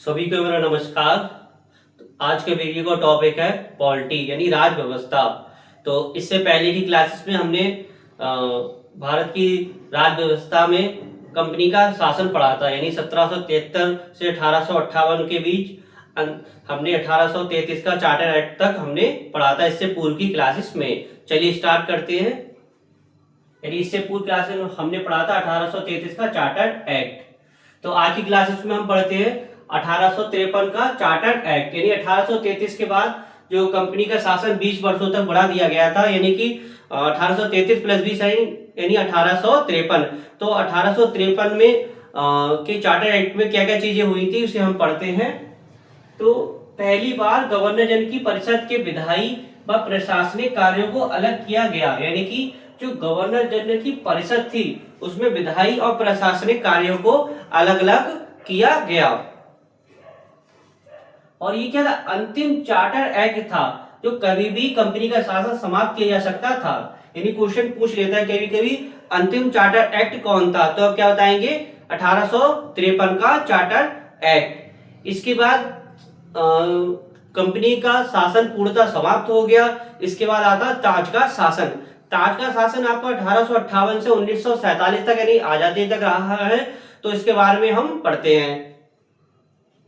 सभी को मेरा नमस्कार। तो आज के वीडियो का टॉपिक है पॉलिटी यानी राज व्यवस्था। तो इससे पहले की क्लासेस में हमने भारत की राज व्यवस्था में कंपनी का शासन पढ़ा था, यानी 1773 से 1858 के बीच हमने 1833 का चार्टर एक्ट तक हमने पढ़ा था। इससे पूर्व की क्लासेस में चलिए स्टार्ट करते हैं। यानी इससे पूर्व क्लास में हमने पढ़ा था 1833 का चार्टर्ड एक्ट। तो आज की क्लासेस में हम पढ़ते हैं 1853 का चार्टर्ड एक्ट। यानी 1833 के बाद जो कंपनी का शासन 20 वर्षों तक बढ़ा दिया गया था, यानी कि 1833 प्लस 20 यानी 1853। तो 1853 में के चार्टर एक्ट में क्या क्या चीजें हुई थी उसे हम पढ़ते हैं। तो पहली बार गवर्नर जनरल की परिषद के विधायी व प्रशासनिक कार्यों को अलग किया गया, यानी कि जो गवर्नर जनरल की परिषद थी उसमें विधायी और प्रशासनिक कार्यों को अलग अलग किया गया। और ये क्या था? अंतिम चार्टर एक्ट था जो कभी भी कंपनी का शासन समाप्त किया जा सकता था। यानी क्वेश्चन पूछ लेता है कभी कभी अंतिम चार्टर एक्ट कौन था, तो अब क्या बताएंगे 1853 का चार्टर एक्ट। इसके बाद कंपनी का शासन पूर्णतः समाप्त हो गया। इसके बाद आता ताज का शासन। ताज का शासन आपका 1858 से 1947 तक यानी आजादी तक रहा है। तो इसके बारे में हम पढ़ते हैं।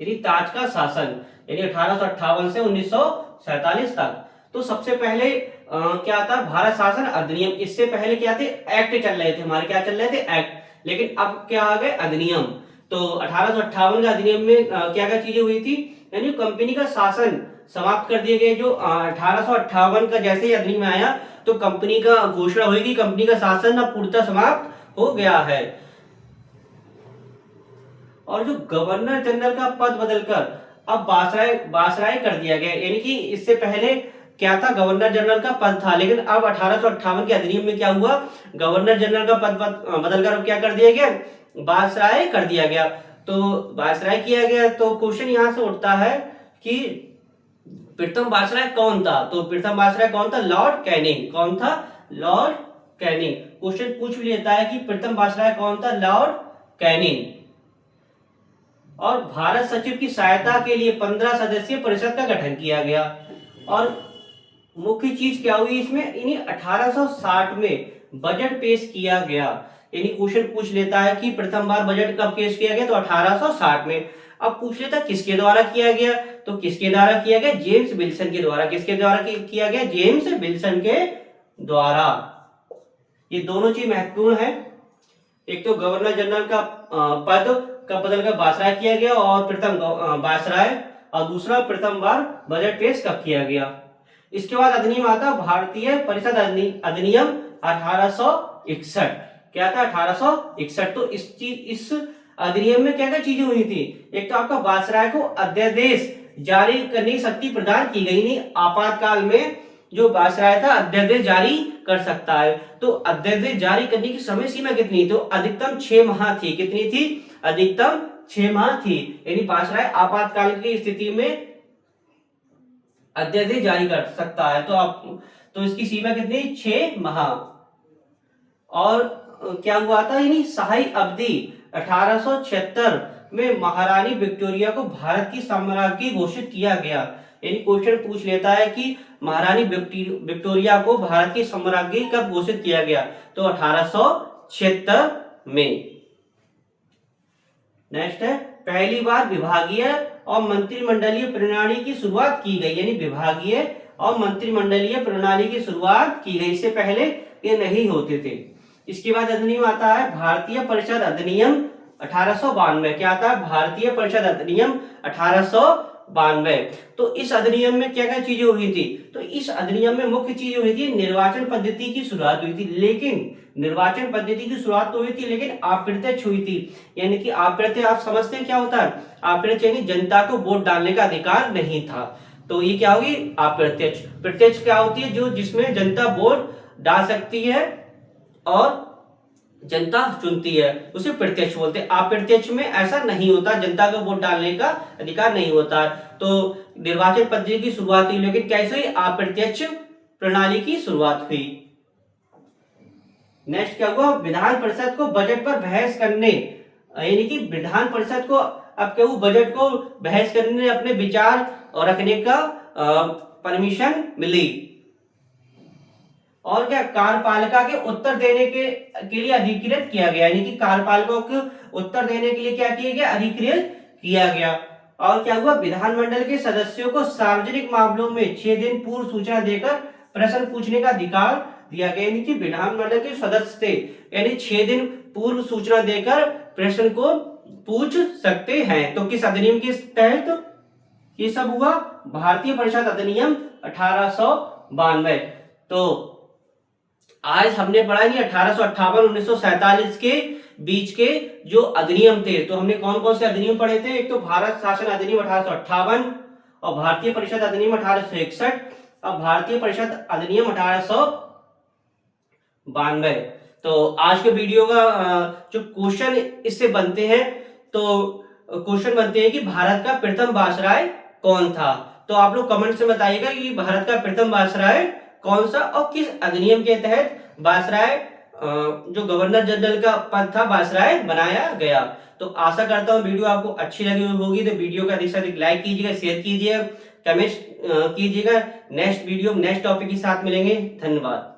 यानी ताज का शासन यानी 1858 से 1947 तक। तो सबसे पहले क्या था? भारत शासन अधिनियम। इससे पहले क्या थे? एक्ट चल रहे थे हमारे। क्या चल रहे थे? एक्ट। लेकिन अब क्या आ गए? अधिनियम। तो 1858 का अधिनियम में क्या क्या चीजें हुई थी? यानी कंपनी का शासन समाप्त कर दिए गए। जो 1858 का जैसे ही अधिनियम आया तो कंपनी का घोषणा हुई कि कंपनी का शासन अब पूर्णतः समाप्त हो गया है। और जो गवर्नर जनरल का पद बदलकर अब बासराय कर दिया गया। यानी कि इससे पहले क्या था? गवर्नर जनरल का पद था, लेकिन अब 1858 के अधिनियम में क्या हुआ? गवर्नर जनरल का पद बदलकर अब क्या कर दिया गया? बासराय कर दिया गया। तो बासराय किया गया। तो क्वेश्चन यहां से उठता है कि प्रथम बासराय कौन था? तो प्रथम बासराय कौन था? Lord Canning. कौन था? Lord Canning. क्वेश्चन पूछ भी लेता है कि प्रथम बासराय कौन था? Lord Canning. और भारत सचिव की सहायता के लिए 15 सदस्यीय परिषद का गठन किया गया। और मुख्य चीज क्या हुई इसमें? यानी 1860 में बजट पेश किया गया। यानी क्वेश्चन पूछ लेता है कि प्रथम बार बजट कब पेश किया गया? तो 1860 में। अब पूछ लेता किसके द्वारा किया गया? तो किसके द्वारा किया गया? जेम्स विल्सन के द्वारा। किसके द्वारा किया गया? जेम्स विल्सन के द्वारा। ये दोनों चीज महत्वपूर्ण है। एक तो गवर्नर जनरल का पद का बदलकर बासराय किया गया और प्रथम बासराय, और दूसरा प्रथम बार बजट पेश कब किया गया। इसके बाद अधिनियम आता भारतीय परिषद अधिनियम 1861। क्या था? 1861। तो इस अधिनियम में क्या क्या चीजें हुई थी? एक तो आपका बासराय को अध्यादेश जारी करने की शक्ति प्रदान की गई। नहीं, आपातकाल में जो बासराय था अध्यादेश जारी कर सकता है। तो अध्यादेश जारी करने की समय सीमा कितनी? तो अधिकतम 6 माह थी। कितनी थी? अधिकतम 6 माह थी। यानी बासराय आपातकाल की स्थिति में अध्यादेश जारी कर सकता है। तो इसकी सीमा कितनी? 6 माह। और क्या हुआ था? यानी शाही अवधि 1876 में महारानी विक्टोरिया को भारत की साम्राज्ञी घोषित किया गया। यानी क्वेश्चन पूछ लेता है कि महारानी विक्टोरिया को भारत की साम्राज्ञी कब घोषित किया गया? तो 1876 में। नेक्स्ट है पहली बार विभागीय और मंत्रिमंडलीय प्रणाली की शुरुआत की गई। यानी विभागीय और मंत्रिमंडलीय प्रणाली की शुरुआत की गई। इससे पहले ये नहीं होते थे। इसके बाद अधिनियम आता है भारतीय परिषद अधिनियम 1892। क्या आता है? भारतीय परिषद अधिनियम 1892। तो इस अधिनियम में क्या क्या चीजें हुई थी? तो इस अधिनियम में मुख्य चीज हुई थी निर्वाचन पद्धति की शुरुआत हुई थी। लेकिन निर्वाचन पद्धति की शुरुआत तो हुई थी, लेकिन अप्रत्यक्ष हुई थी। यानी कि अप्रत्यक्ष आप समझते हैं क्या होता है? अप्रत्यक्ष यानी जनता को वोट डालने का अधिकार नहीं था। तो ये क्या होगी? अप्रत्यक्ष। प्रत्यक्ष क्या होती है? जो जिसमें जनता वोट डाल सकती है और जनता चुनती है, उसे प्रत्यक्ष बोलते हैं। अप्रत्यक्ष में ऐसा नहीं होता, जनता को वोट डालने का अधिकार नहीं होता। तो निर्वाचन पद्धति की शुरुआत हुई, लेकिन कैसे हुई? अप्रत्यक्ष प्रणाली की शुरुआत हुई। नेक्स्ट क्या हुआ? विधान परिषद को बजट पर बहस करने, यानी कि विधान परिषद को अब क्या वो बजट को बहस करने, अपने विचार और रखने का परमिशन मिली। और क्या, कार्यपालिका के उत्तर देने के लिए अधिकृत किया गया, यानी कि कार्यपालिका को उत्तर देने के लिए क्या किया गया, अधिकृत किया गया। और क्या हुआ, विधानमंडल के सदस्यों को सार्वजनिक मामलों में 6 दिन पूर्व सूचना देकर प्रश्न पूछने का अधिकार दिया गया, यानी कि विधानमंडल के सदस्य थे, यानी 6 दिन पूर्व सूचना देकर प्रश्न को पूछ सकते हैं। तो किस अधिनियम के तहत ये सब हुआ, भारतीय परिषद अधिनियम 1892। तो आज हमने पढ़ा नहीं 1858 1947 के बीच के जो अधिनियम थे। तो हमने कौन कौन से अधिनियम पढ़े थे, एक तो भारत शासन अधिनियम 1858 और भारतीय परिषद अधिनियम 1861 और भारतीय परिषद अधिनियम 1892। तो आज के वीडियो का जो क्वेश्चन इससे बनते हैं, तो क्वेश्चन बनते हैं कि भारत का प्रथम वायसराय कौन था। तो आप लोग कमेंट में बताइएगा कि भारत का प्रथम वायसराय कौन सा और किस अधिनियम के तहत वायसराय जो गवर्नर जनरल का पद था वायसराय बनाया गया। तो आशा करता हूँ वीडियो आपको अच्छी लगी होगी, तो वीडियो को अधिक से अधिक लाइक कीजिएगा, शेयर कीजिएगा, कमेंट कीजिएगा। नेक्स्ट वीडियो नेक्स्ट टॉपिक के साथ मिलेंगे। धन्यवाद।